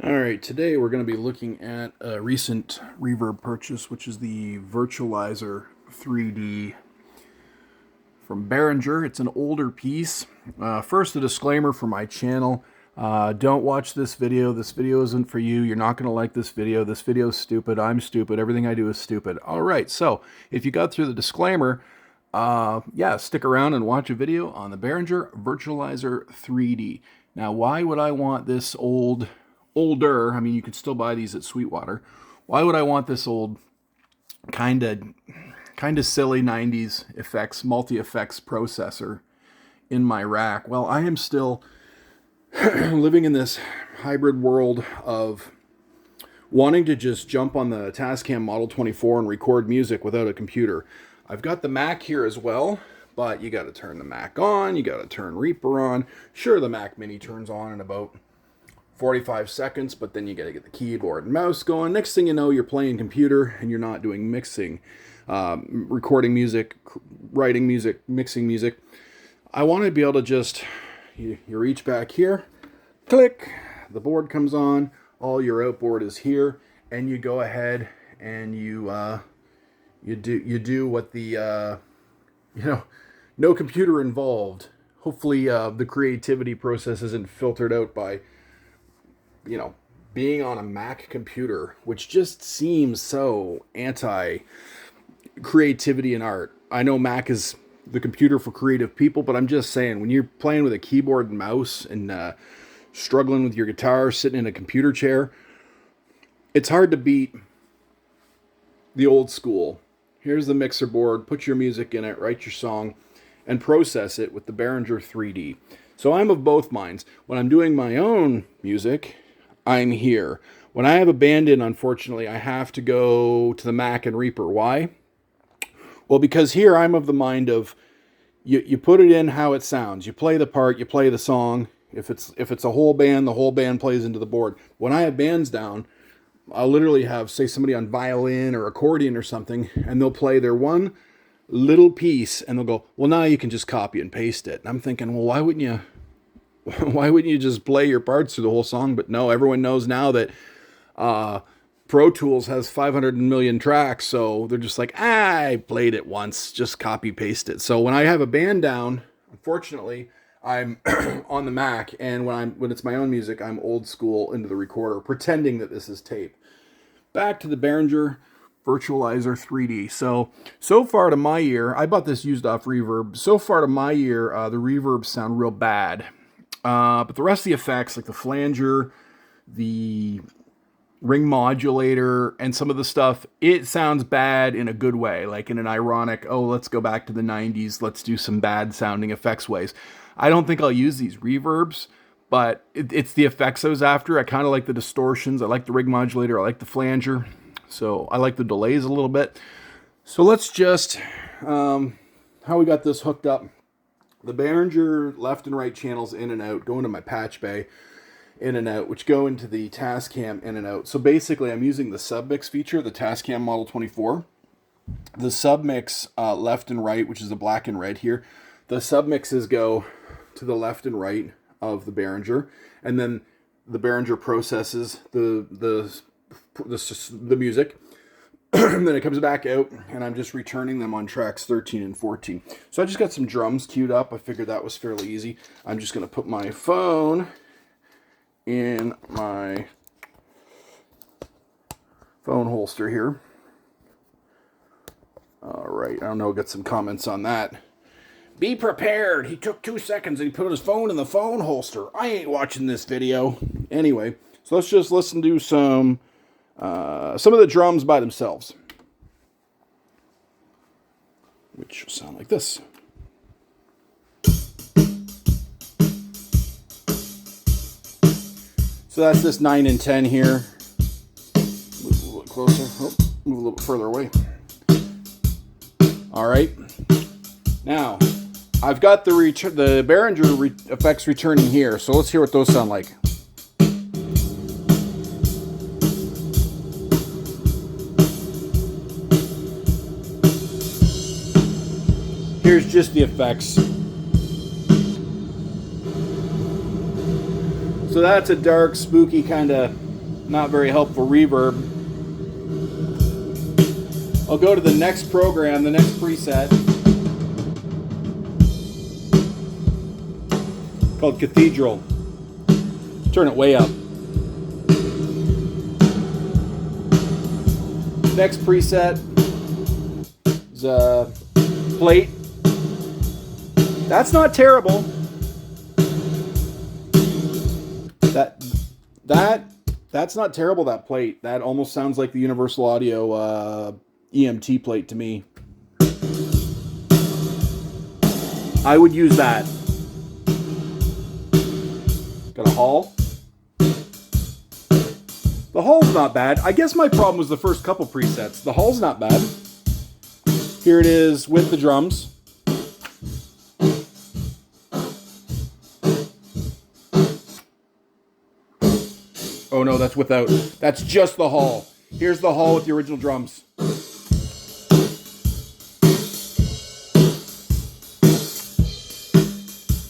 Alright, today we're going to be looking at a recent Reverb purchase, which is the Virtualizer 3D from Behringer. It's an older piece. First, a disclaimer for my channel. Don't watch this video. This video isn't for you. You're not going to like this video. This video is stupid. I'm stupid. Everything I do is stupid. Alright, so if you got through the disclaimer, yeah, stick around and watch a video on the Behringer Virtualizer 3D. Now, why would I want this older, I mean, you could still buy these at Sweetwater. Why would I want this old, kind of silly 90s effects, multi-effects processor in my rack? Well, I am still living in this hybrid world of wanting to just jump on the Tascam Model 24 and record music without a computer. I've got the Mac here as well, but you got to turn the Mac on, you got to turn Reaper on. Sure, the Mac Mini turns on in about 45 seconds, but then you got to get the keyboard and mouse going. Next thing you know, you're playing computer and you're not doing mixing, recording music, writing music, mixing music. I want to be able to just, you reach back here, click, the board comes on, all your outboard is here, and you go ahead and you do what the, no computer involved. Hopefully the creativity process isn't filtered out by, being on a Mac computer, which just seems so anti-creativity and art. I know Mac is the computer for creative people, but I'm just saying, when you're playing with a keyboard and mouse and struggling with your guitar, sitting in a computer chair, it's hard to beat the old school. Here's the mixer board, put your music in it, write your song, and process it with the Behringer 3D. So I'm of both minds. When I'm doing my own music, I'm here. When I have a band in, unfortunately, I have to go to the Mac and Reaper. Why? Well, because here I'm of the mind of you put it in how it sounds. You play the part, you play the song. If it's a whole band, the whole band plays into the board. When I have bands down, I'll literally have, say, somebody on violin or accordion or something, and they'll play their one little piece, and they'll go, well, now you can just copy and paste it. And I'm thinking, well, why wouldn't you just play your parts through the whole song? But no, everyone knows now that Pro Tools has 500 million tracks, so they're just like, I played it once, just copy paste it. So when I have a band down, unfortunately, I'm on the Mac, and when it's my own music, I'm old school into the recorder, pretending that this is tape. Back to the Behringer Virtualizer 3D. So far to my ear, I bought this used off Reverb. So far to my ear, the reverbs sound real bad. But the rest of the effects, like the flanger, the ring modulator, and some of the stuff, it sounds bad in a good way, like in an ironic, oh, let's go back to the 90s, let's do some bad sounding effects ways. I don't think I'll use these reverbs, but it's the effects I was after. I kind of like the distortions, I like the ring modulator, I like the flanger, so I like the delays a little bit. So let's just, how we got this hooked up. The Behringer left and right channels in and out go into my patch bay, in and out, which go into the Tascam in and out. So basically I'm using the submix feature, the Tascam Model 24. The submix left and right, which is the black and red here, the submixes go to the left and right of the Behringer, and then the Behringer processes the music. And then it comes back out, and I'm just returning them on tracks 13 and 14. So I just got some drums queued up. I figured that was fairly easy. I'm just going to put my phone in my phone holster here. All right, I don't know, get some comments on that. Be prepared. He took 2 seconds and he put his phone in the phone holster. I ain't watching this video. Anyway, so let's just listen to some of the drums by themselves, which will sound like this. So that's this 9 and 10 here. Move a little closer. Oh, move a little bit further away. All right. Now, I've got the Behringer effects returning here, so let's hear what those sound like. Here's just the effects. So that's a dark, spooky kind of Not very helpful reverb. I'll go to the next program, the next preset, called Cathedral. Turn it way up. Next preset is plate. That's not terrible. That's not terrible, that plate. That almost sounds like the Universal Audio EMT plate to me. I would use that. Got a Hall. The Hall's not bad. I guess my problem was the first couple presets. The Hall's not bad. Here it is with the drums. Oh no, that's without. That's just the Hall. Here's the Hall with the original drums.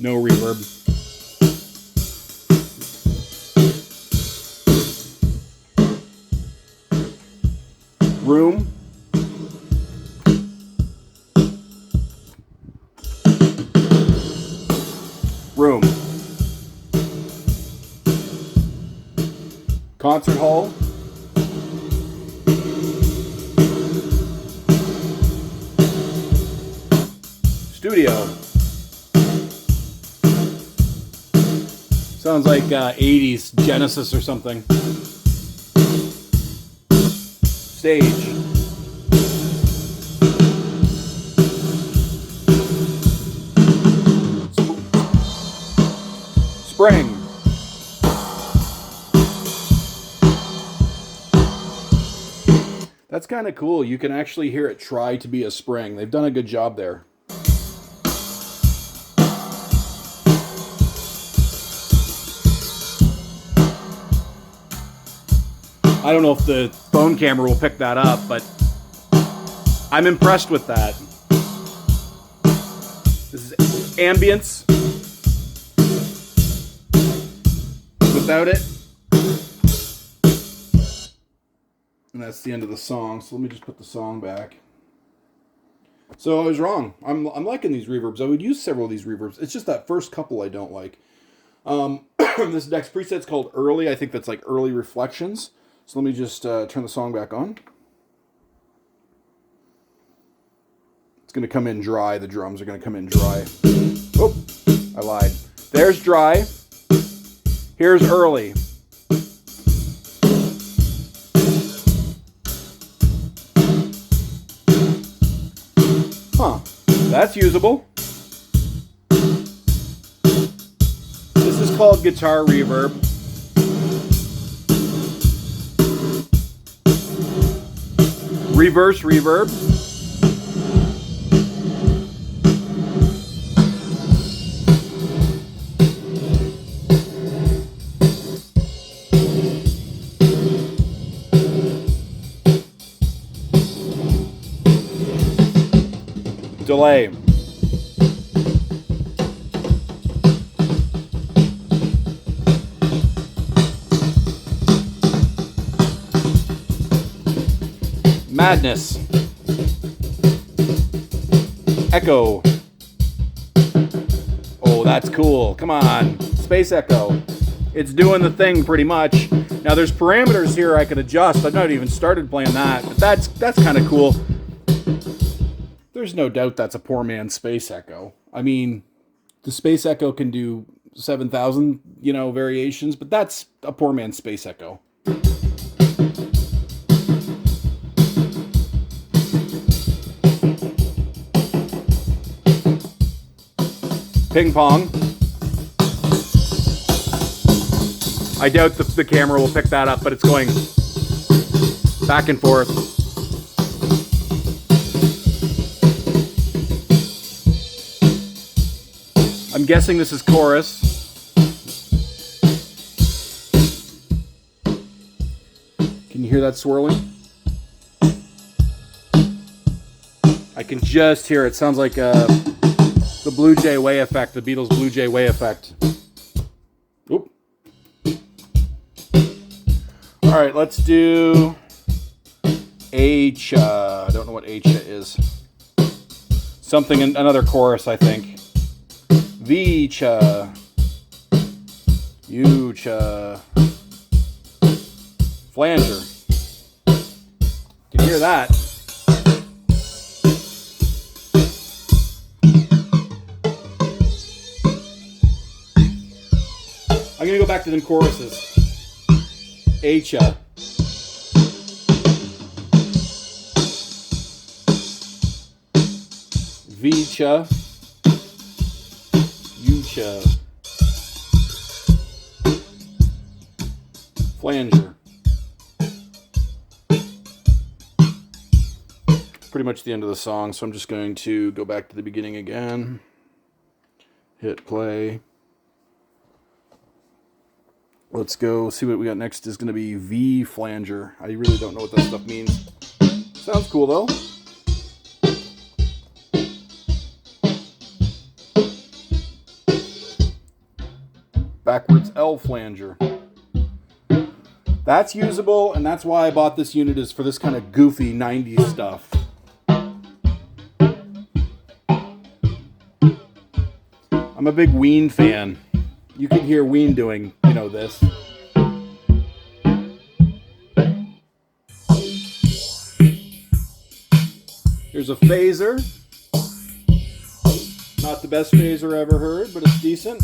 No reverb. Room. Room. Concert hall. Studio. Sounds like 80s Genesis or something. Stage. Spring. That's kind of cool. You can actually hear it try to be a spring. They've done a good job there. I don't know if the phone camera will pick that up, but I'm impressed with that. This is ambience. Without it. And that's the end of the song. So let me just put the song back. So I was wrong. I'm liking these reverbs. I would use several of these reverbs. It's just that first couple I don't like. This next preset's called Early. I think that's like Early Reflections. So let me just turn the song back on. It's going to come in dry. The drums are going to come in dry. Oh, I lied. There's dry. Here's early. Huh. That's usable. This is called guitar reverb. Reverse reverb. Delay. Madness. Echo. Oh, that's cool. Come on. Space echo. It's doing the thing pretty much. Now there's parameters here I could adjust. I've not even started playing that, but that's kind of cool. There's no doubt that's a poor man's space echo. I mean, the space echo can do 7,000, variations, but that's a poor man's space echo. Ping pong. I doubt the camera will pick that up, but it's going back and forth. I'm guessing this is chorus. Can you hear that swirling? I can just hear it. Sounds like the Blue Jay Way effect, the Beatles Blue Jay Way effect. Oop. All right, let's do H. I don't know what H is. Something in another chorus, I think. V-cha. U-cha. Flanger. You can hear that. I'm going to go back to them choruses. A-cha. V-cha. U-cha. Flanger. Pretty much the end of the song, so I'm just going to go back to the beginning again. Hit play. Let's go see what we got next is going to be V flanger. I really don't know what that stuff means. Sounds cool though. Backwards L flanger. That's usable, and that's why I bought this unit, is for this kind of goofy 90s stuff. I'm a big Ween fan. You can hear Ween doing, you know, this. Here's a phaser. Not the best phaser I ever heard, but it's decent.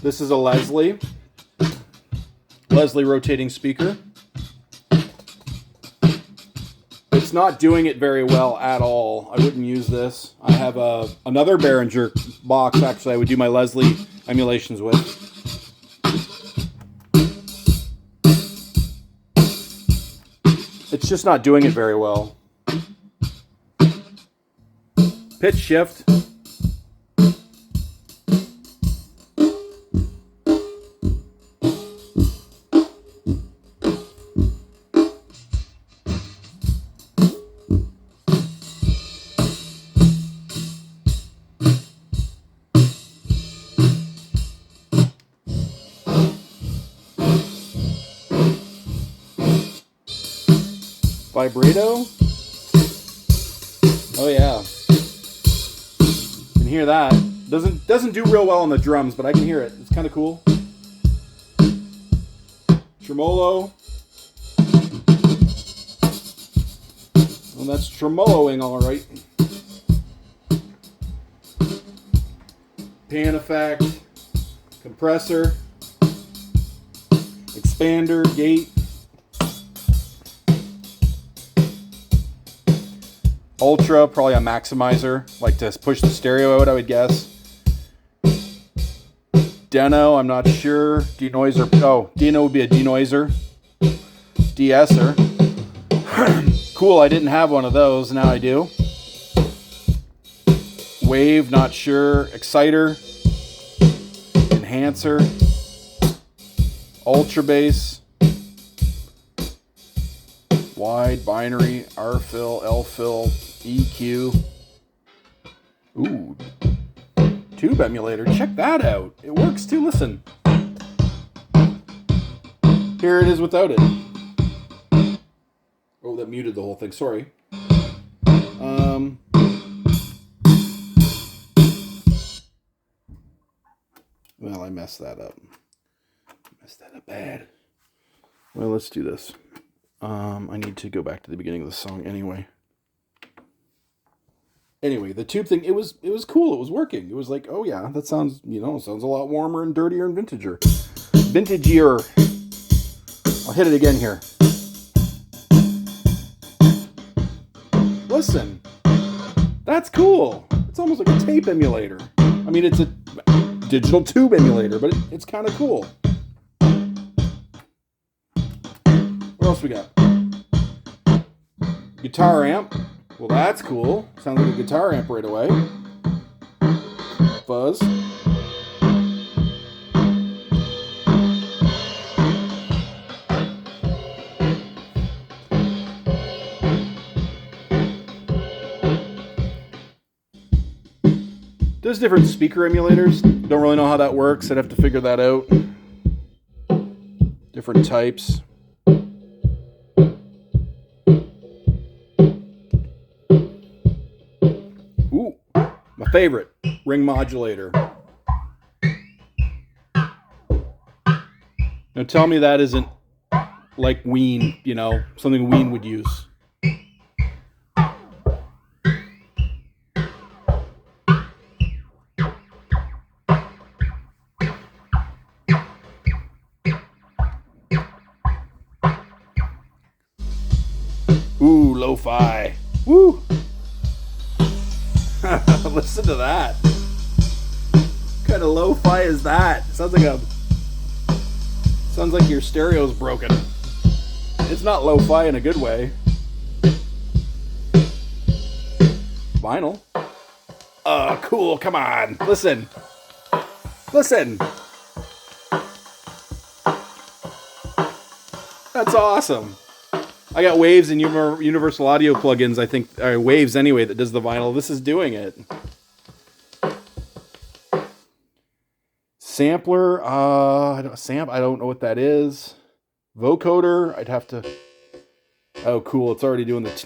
This is a Leslie rotating speaker. It's not doing it very well at all. I wouldn't use this. I have another Behringer box, actually, I would do my Leslie emulations with. It's just not doing it very well. Pitch shift. Vibrato. Oh yeah. You can hear that. Doesn't do real well on the drums, but I can hear it. It's kind of cool. Tremolo. Well, that's tremoloing all right. Pan effect. Compressor. Expander. Gate. Ultra, probably a maximizer, like to push the stereo out, I would guess. Deno, I'm not sure. Denoiser, oh, Deno would be a denoiser. De-esser. Cool, I didn't have one of those, now I do. Wave, not sure. Exciter. Enhancer. Ultra bass. Wide, binary, R-fill, L-fill, EQ. Ooh. Tube emulator. Check that out. It works too. Listen. Here it is without it. Oh, that muted the whole thing. Sorry. Well, I messed that up. Messed that up bad. Well, let's do this. I need to go back to the beginning of the song anyway. Anyway, the tube thing, it was cool. It was working. It was like, oh yeah, that sounds, sounds a lot warmer and dirtier and vintagier. I'll hit it again here. Listen, that's cool. It's almost like a tape emulator. I mean, it's a digital tube emulator, but it's kind of cool. What else we got? Guitar amp. Well, that's cool. Sounds like a guitar amp right away. Fuzz. There's different speaker emulators. Don't really know how that works. I'd have to figure that out. Different types. Ooh, my favorite, ring modulator. Now tell me that isn't like Ween, you know, something Ween would use. Ooh, lo-fi. Woo! Listen to that. What kind of lo-fi is that? Sounds like your stereo's broken. It's not lo-fi in a good way. Vinyl. Cool. Come on. Listen. That's awesome. I got Waves and Universal Audio plugins, I think, Waves anyway, that does the vinyl. This is doing it. Sampler, I don't know what that is. Vocoder, I'd have to... Oh, cool, it's already doing it's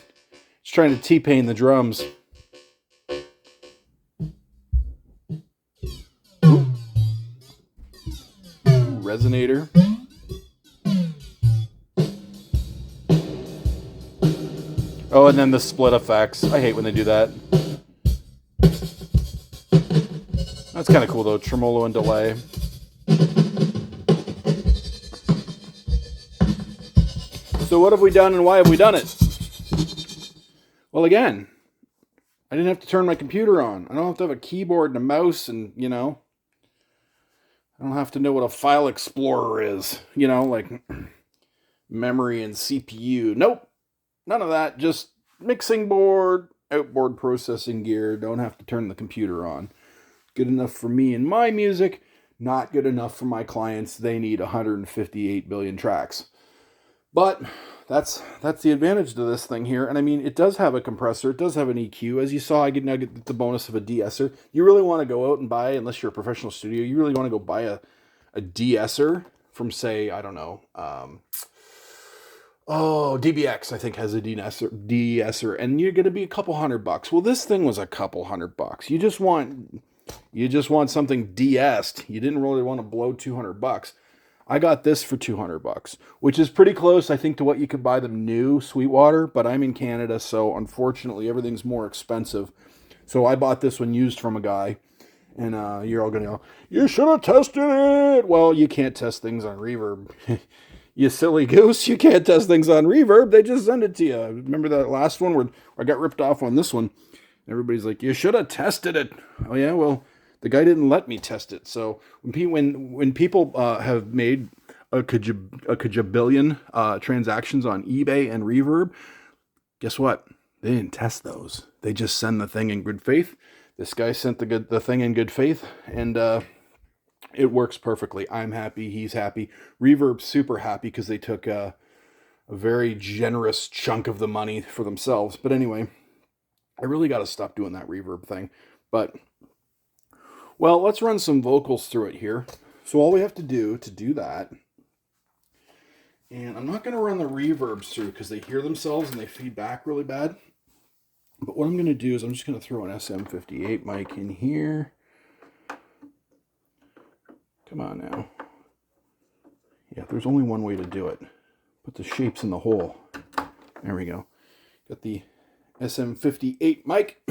trying to T-pain the drums. Ooh. Resonator. Oh, and then the split effects. I hate when they do that. That's kind of cool, though. Tremolo and delay. So what have we done and why have we done it? Well, again, I didn't have to turn my computer on. I don't have to have a keyboard and a mouse and, you know, I don't have to know what a file explorer is. You know, like memory and CPU. Nope. None of that, just mixing board, outboard processing gear. Don't have to turn the computer on. Good enough for me and my music, not good enough for my clients. They need 158 billion tracks. But that's the advantage to this thing here. And I mean, it does have a compressor. It does have an EQ. As you saw, I now get the bonus of a de-esser. You really want to go out and buy, unless you're a professional studio, you really want to go buy a de-esser from, say, I don't know, DBX, I think, has a de-esser, and you're going to be a couple $100. Well, this thing was a couple $100. You just want something de-essed. You didn't really want to blow $200. I got this for $200, which is pretty close, I think, to what you could buy them new, Sweetwater, but I'm in Canada, so unfortunately everything's more expensive. So I bought this one used from a guy, and you're all going to go, you should have tested it! Well, you can't test things on Reverb. You silly goose, you can't test things on Reverb. They just send it to you. Remember that last one where I got ripped off on this one? Everybody's like, you should have tested it. Oh, yeah, well, the guy didn't let me test it. So when people have made a kajabillion transactions on eBay and Reverb, guess what? They didn't test those. They just send the thing in good faith. This guy sent the thing in good faith, and it works perfectly. I'm happy. He's happy. Reverb's super happy because they took a very generous chunk of the money for themselves. But anyway, I really got to stop doing that Reverb thing. But, well, let's run some vocals through it here. So all we have to do that, and I'm not going to run the reverbs through because they hear themselves and they feed back really bad. But what I'm going to do is I'm just going to throw an SM58 mic in here. Come on now. Yeah, there's only one way to do it. Put the shapes in the hole. There we go. Got the SM58 mic.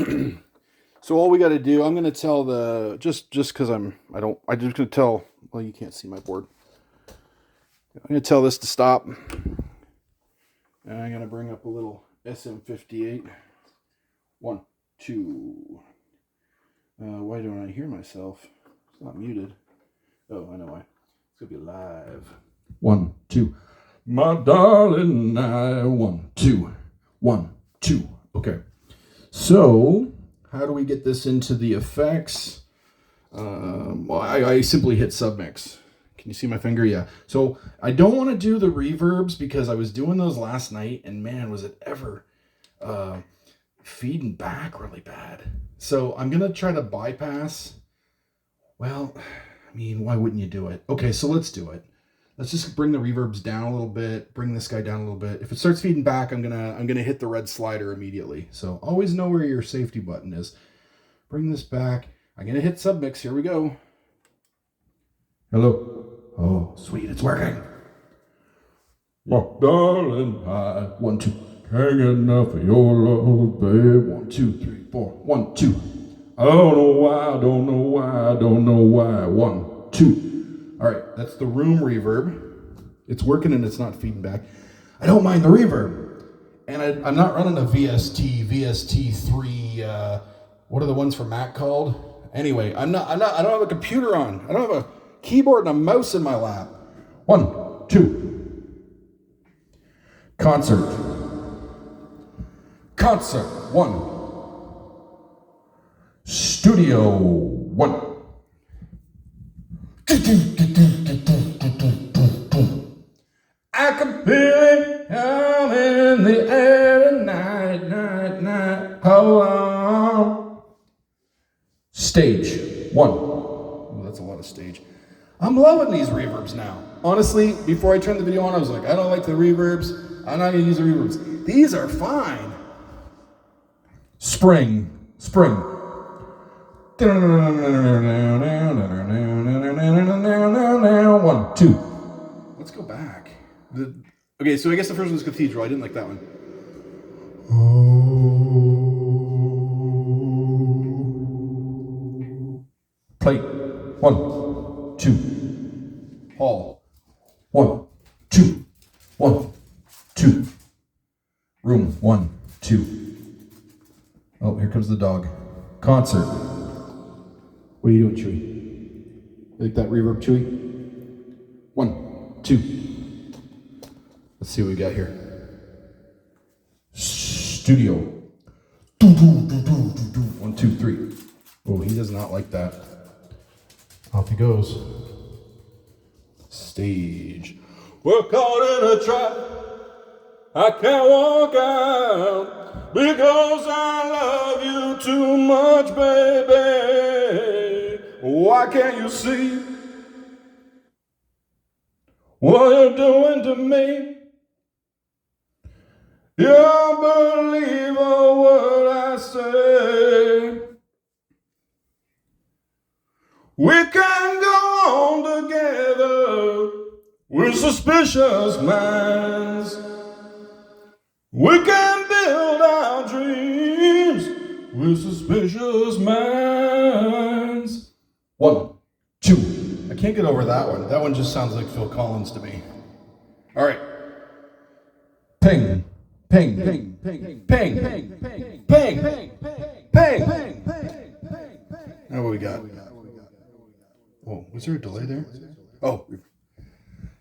So all we got to do, I'm going to tell the, just because I'm just going to tell, well, you can't see my board. I'm going to tell this to stop. And I'm going to bring up a little SM58. 1, 2. Why don't I hear myself? It's not muted. Oh, I know why. It's going to be live. 1, 2. My darling, 1, 2. 1, 2. Okay. So, how do we get this into the effects? Well, I simply hit submix. Can you see my finger? Yeah. So, I don't want to do the reverbs because I was doing those last night, and man, was it ever... feeding back really bad. So I'm going to try to bypass. Well, I mean, why wouldn't you do it? Okay, so let's do it. Let's just bring the reverbs down a little bit, bring this guy down a little bit. If it starts feeding back, I'm gonna hit the red slider immediately. So always know where your safety button is. Bring this back. I'm gonna hit submix. Here we go. Hello. Oh, sweet, it's working. Oh, darling, I want to hang enough of your love, babe. 1, 2, 3, 4. 1, 2. I don't know why, I don't know why, I don't know why. 1, 2. All right, that's the room reverb. It's working and it's not feeding back. I don't mind the reverb. And I'm not running a VST3, what are the ones for Mac called? Anyway, I don't have a computer on. I don't have a keyboard and a mouse in my lap. 1, 2. Concert. Concert. 1. Studio. 1. I can feel it down in the air tonight, night. Oh, stage 1. Oh, that's a lot of stage. I'm loving these reverbs now. Honestly, before I turned the video on, I was like, I don't like the reverbs. I'm not gonna use the reverbs. These are fine. Spring. 1, 2. Let's go back. Okay, so I guess the first one was Cathedral. I didn't like that one. Plate. 1, 2. Hall. 1, 2. 1, 2. Room. 1, 2. Oh, here comes the dog. Concert. What are you doing, Chewy? You like that reverb, Chewy? 1, 2. Let's see what we got here. Studio. 1, 2, 3. Oh, he does not like that. Off he goes. Stage. We're caught in a trap. I can't walk out because I love you too much, baby. Why can't you see what you're doing to me? You don't believe a word I say. We can go on together with suspicious minds. We can build our dreams with suspicious minds. 1, 2. I can't get over that one. That one just sounds like Phil Collins to me. All right. Ping. Ping. Ping. Ping. Ping. Ping. Ping. Ping. Now what we got? Whoa, was there a delay there? Oh.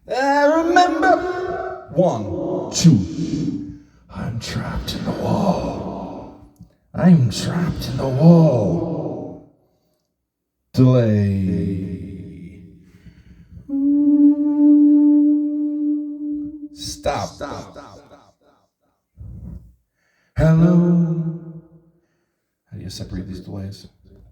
I remember. 1, 2. I'm trapped in the wall. I'm trapped in the wall. Delay. Stop. Hello. How do you separate these delays?